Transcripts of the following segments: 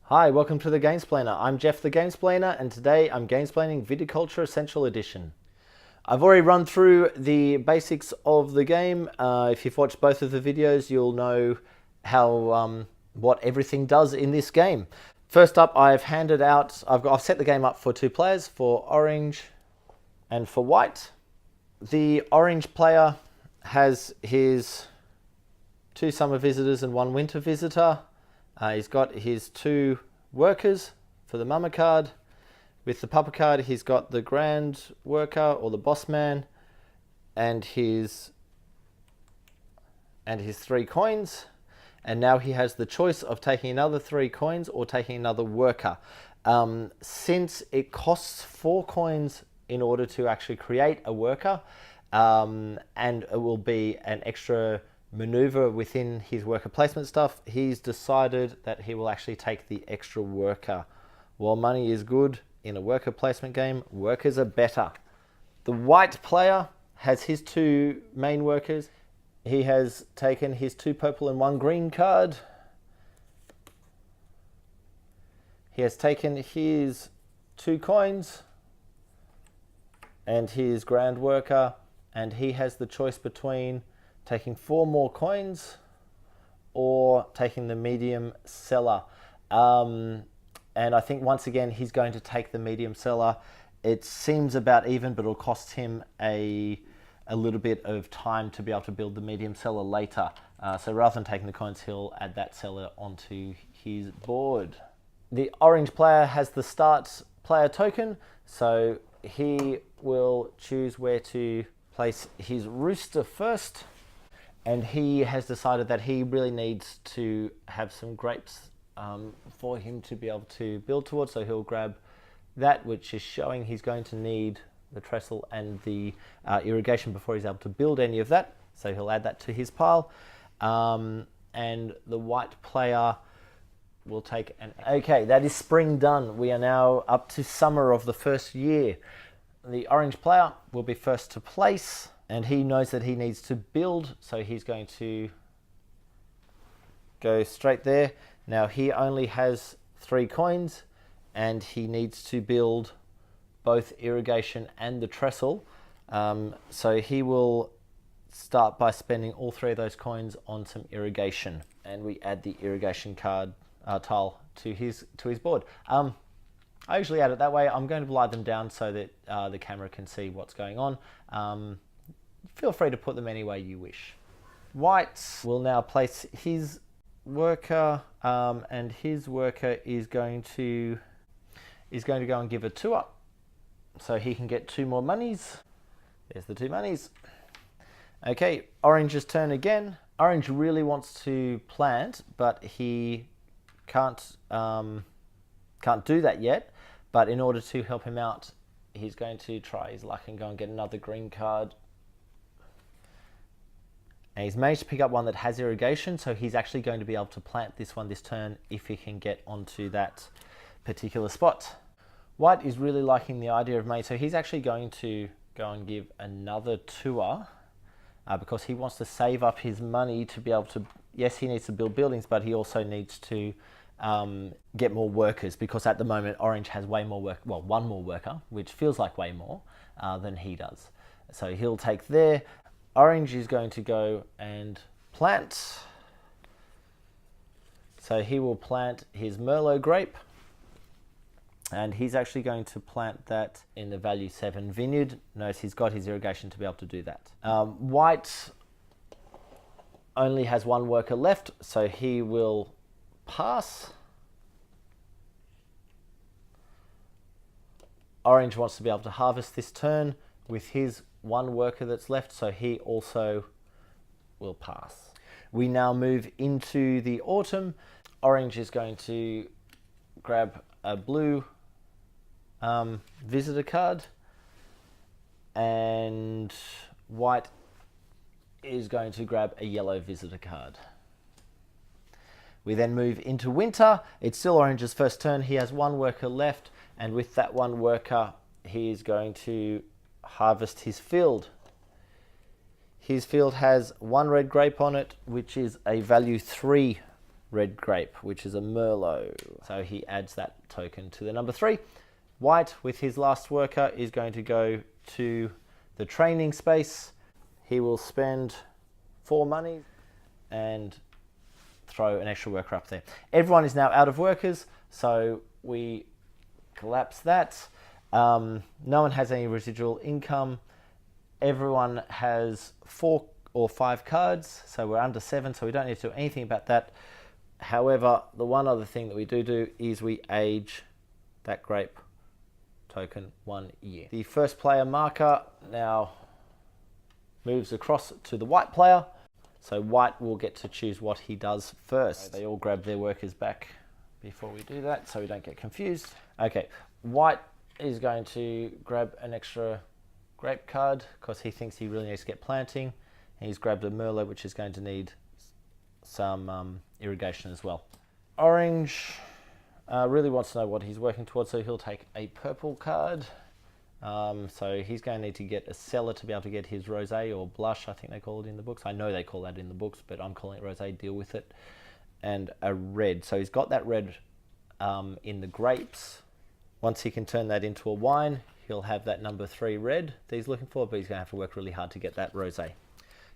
Hi, welcome to the Gamesplainer. I'm Jeff the Gamesplainer, and today I'm Gamesplaining Viticulture Essential Edition. I've already run through the basics of the game. If you've watched both of the videos, you'll know how what everything does in this game. First up, I've set the game up for 2 players, for orange and for white. The orange player has his 2 summer visitors and 1 winter visitor. He's got his 2 workers for the mama card. With the papa card, he's got the grand worker or the boss man and his 3 coins. And now he has the choice of taking another 3 coins or taking another worker. Since it costs 4 coins in order to actually create a worker, and it will be an extra maneuver within his worker placement stuff, he's decided that he will actually take the extra worker. While money is good in a worker placement game, workers are better. The white player has his 2 main workers. He has taken his 2 purple and 1 green card. He has taken his 2 coins and his grand worker, and he has the choice between taking 4 more coins or taking the medium seller. And I think once again he's going to take the medium seller. It seems about even, but it'll cost him a little bit of time to be able to build the medium seller later. So rather than taking the coins, he'll add that seller onto his board. The orange player has the start player token, so he will choose where to place his rooster first. And he has decided that he really needs to have some grapes for him to be able to build towards. So he'll grab that, which is showing he's going to need the trestle and the irrigation before he's able to build any of that. So he'll add that to his pile. And the white player will take an... Okay, that is spring done. We are now up to summer of the first year. The orange player will be first to place, and he knows that he needs to build, so he's going to go straight there. Now he only has 3 coins, and he needs to build both irrigation and the trestle. So he will start by spending all 3 of those coins on some irrigation, and we add the irrigation card tile to his board. I usually add it that way. I'm going to lie them down so that the camera can see what's going on. Feel free to put them any way you wish. White will now place his worker, and his worker is going to go and give a 2-up, so he can get 2 more monies. There's the 2 monies. Okay, orange's turn again. Orange really wants to plant, but he can't do that yet. But in order to help him out, he's going to try his luck and go and get another green card. And he's managed to pick up one that has irrigation, so he's actually going to be able to plant this one this turn if he can get onto that particular spot. White is really liking the idea of money, so he's actually going to go and give another 2-er because he wants to save up his money to be able to... Yes, he needs to build buildings, but he also needs to get more workers, because at the moment orange has way more work, well, 1 more worker, which feels like way more than he does. So he'll take there. Orange is going to go and plant. So he will plant his Merlot grape, and he's actually going to plant that in the value 7 vineyard. Notice he's got his irrigation to be able to do that. White only has 1 worker left, so he will pass. Orange wants to be able to harvest this turn with his 1 worker that's left, so he also will pass. We now move into the autumn. Orange is going to grab a blue visitor card, and white is going to grab a yellow visitor card. We then move into winter. It's still orange's first turn. He has 1 worker left, and with that 1 worker, he is going to harvest his field. His field has 1 red grape on it, which is a value 3 red grape, which is a Merlot. So he adds that token to the number 3. White, with his last worker, is going to go to the training space. He will spend 4 money and throw an extra worker up there. Everyone is now out of workers, so we collapse that. No one has any residual income. Everyone has 4 or 5 cards, so we're under 7, so we don't need to do anything about that. However, the one other thing that we do is we age that grape token 1 year. The first player marker now moves across to the white player. So white will get to choose what he does first. They all grab their workers back before we do that, so we don't get confused. Okay, white is going to grab an extra grape card because he thinks he really needs to get planting. And he's grabbed a Merlot, which is going to need some irrigation as well. Orange really wants to know what he's working towards, so he'll take a purple card. So he's going to need to get a cellar to be able to get his rosé or blush, I think they call it in the books. I know they call that in the books, but I'm calling it rosé, deal with it. And a red. So he's got that red in the grapes. Once he can turn that into a wine, he'll have that number 3 red that he's looking for, but he's going to have to work really hard to get that rosé.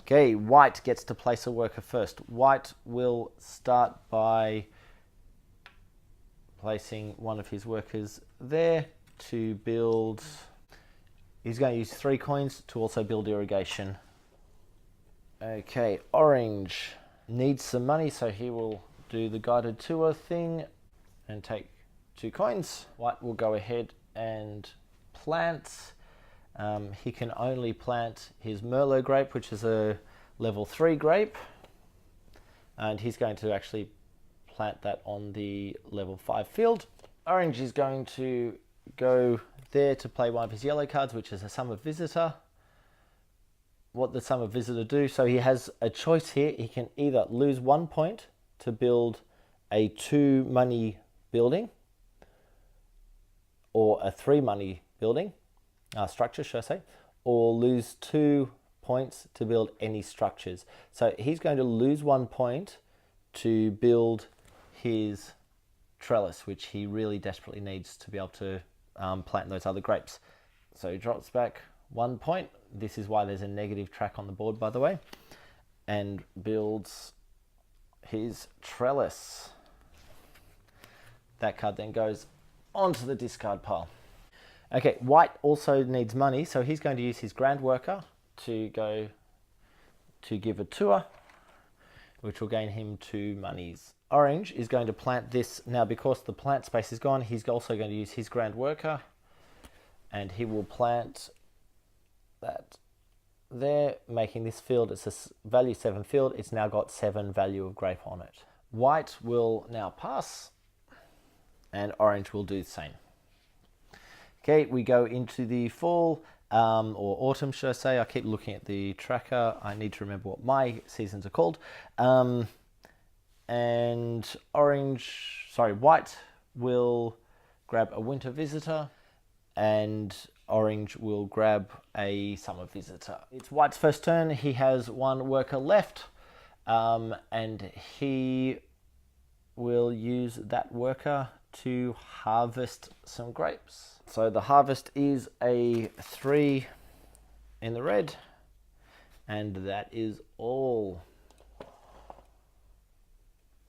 Okay, white gets to place a worker first. White will start by placing one of his workers there to build. He's going to use 3 coins to also build irrigation. Okay, orange needs some money, so he will do the guided tour thing and take 2 coins. White will go ahead and plant. He can only plant his Merlot grape, which is a level 3 grape, and he's going to actually plant that on the level 5 field. Orange is going to go there to play one of his yellow cards, which is a Summer Visitor. What does Summer Visitor do? So he has a choice here. He can either lose 1 point to build a 2 money building or a 3 money building, structure, should I say, or lose 2 points to build any structures. So he's going to lose 1 point to build his trellis, which he really desperately needs to be able to plant those other grapes. So he drops back 1 point. This is why there's a negative track on the board, by the way, and builds his trellis. That card then goes onto the discard pile. Okay, white also needs money, so he's going to use his grand worker to go to give a tour, which will gain him 2 monies. Orange is going to plant this. Now, because the plant space is gone, he's also going to use his grand worker, and he will plant that there, making this field, it's a value 7 field. It's now got 7 value of grape on it. White will now pass, and orange will do the same. Okay, we go into the fall, or autumn, should I say. I keep looking at the tracker. I need to remember what my seasons are called. And white will grab a winter visitor, and orange will grab a summer visitor. It's white's first turn. He has 1 worker left, and he will use that worker to harvest some grapes. So the harvest is a 3 in the red, and that is all.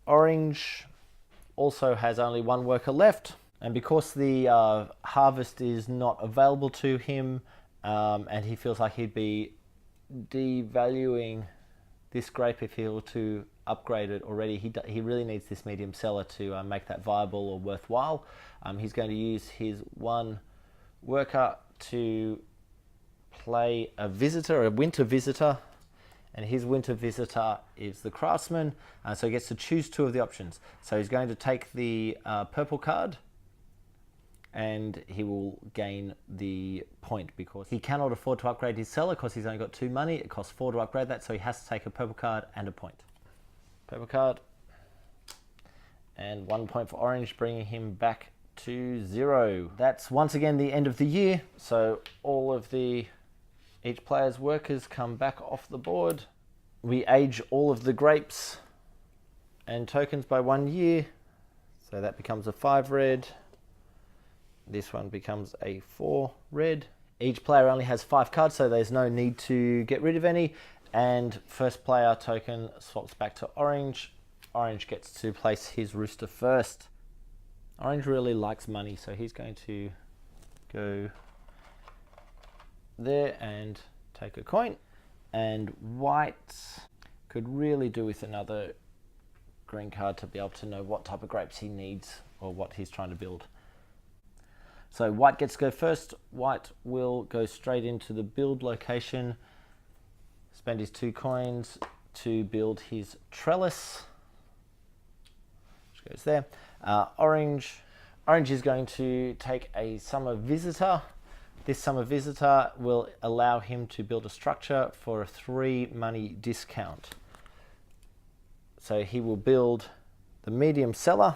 Orange also has only 1 worker left, and because the harvest is not available to him, and he feels like he'd be devaluing this grape if he were to upgrade it already, he really needs this medium cellar to make that viable or worthwhile. He's going to use his 1 worker to play a visitor, a winter visitor, and his winter visitor is the craftsman, so he gets to choose 2 of the options. So he's going to take the purple card, and he will gain the point because he cannot afford to upgrade his cellar because he's only got 2 money. It costs 4 to upgrade that, so he has to take a purple card and a point. Purple card, and 1 point for orange, bringing him back to 0. That's once again the end of the year, so all of each player's workers come back off the board. We age all of the grapes and tokens by 1 year. So that becomes a 5 red. This one becomes a 4 red. Each player only has 5 cards, so there's no need to get rid of any. And first player token swaps back to orange. Orange gets to place his rooster first. Orange really likes money, so he's going to go there and take a coin. And white could really do with another green card to be able to know what type of grapes he needs or what he's trying to build. So white gets to go first. White will go straight into the build location, spend his 2 coins to build his trellis, which goes there. Orange is going to take a summer visitor. This summer visitor will allow him to build a structure for a 3 money discount. So he will build the medium cellar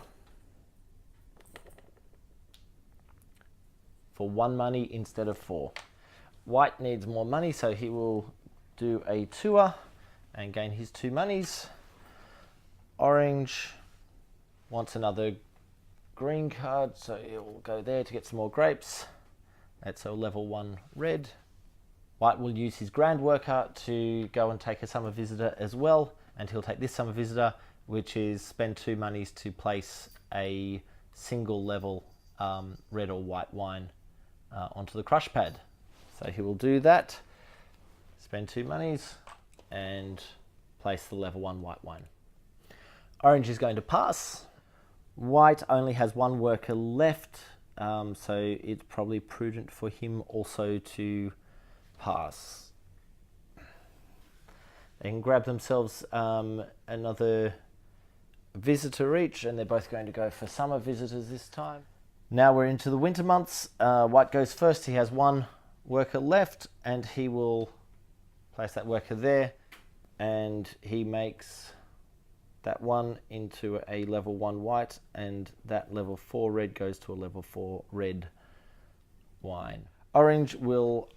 for 1 money instead of 4. White needs more money, so he will do a tour and gain his 2 monies. Orange wants another green card, so he'll go there to get some more grapes. That's a level 1 red. White will use his grand worker to go and take a summer visitor as well, and he'll take this summer visitor, which is spend 2 monies to place a single level red or white wine onto the crush pad. So he will do that, spend 2 monies and place the level 1 white wine. Orange is going to pass. White only has 1 worker left, so it's probably prudent for him also to pass. They can grab themselves another visitor each, and they're both going to go for summer visitors this time. Now we're into the winter months. White goes first. He has 1 worker left, and he will place that worker there, and he makes that 1 into a level 1 white, and that level 4 red goes to a level 4 red wine. Orange will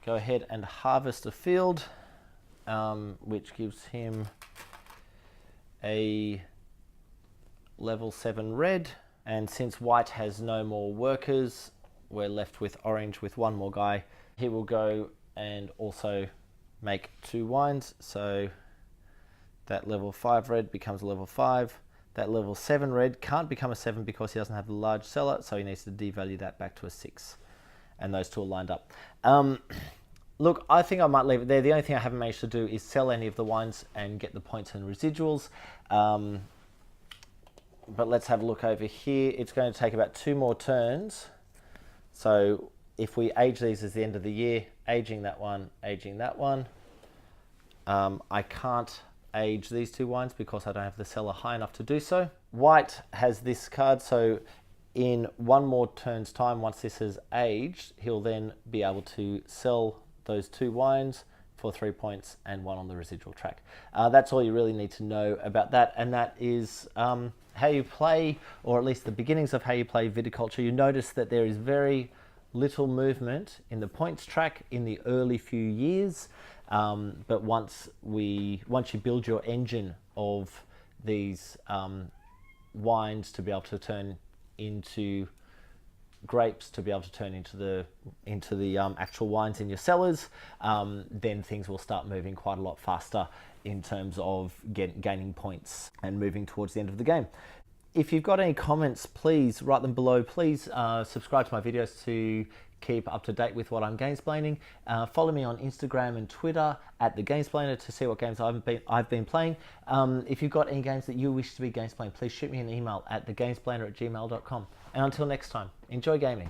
go ahead and harvest a field, which gives him a level 7 red. And since white has no more workers, we're left with orange with 1 more guy. He will go and also make 2 wines. So that level 5 red becomes a level 5. That level 7 red can't become a 7 because he doesn't have the large cellar, so he needs to devalue that back to a 6. And those 2 are lined up. Look, I think I might leave it there. The only thing I haven't managed to do is sell any of the wines and get the points and residuals. But let's have a look over here. It's going to take about 2 more turns. So if we age these as the end of the year, aging that one, I can't age these 2 wines because I don't have the cellar high enough to do so. White has this card, so in 1 more turn's time, once this is aged, he'll then be able to sell those 2 wines for 3 points and 1 on the residual track. That's all you really need to know about that, and that is how you play, or at least the beginnings of how you play Viticulture. You notice that there is very little movement in the points track in the early few years, but once you build your engine of these wines to be able to turn into grapes, to be able to turn into the actual wines in your cellars, then things will start moving quite a lot faster in terms of gaining points and moving towards the end of the game. If you've got any comments, please write them below. Please subscribe to my videos to keep up to date with what I'm gamesplaining. Follow me on Instagram and Twitter at the Gamesplainer to see what games I've been playing. If you've got any games that you wish to be gamesplaying, please shoot me an email at thegamesplainer@gmail.com. And until next time, enjoy gaming.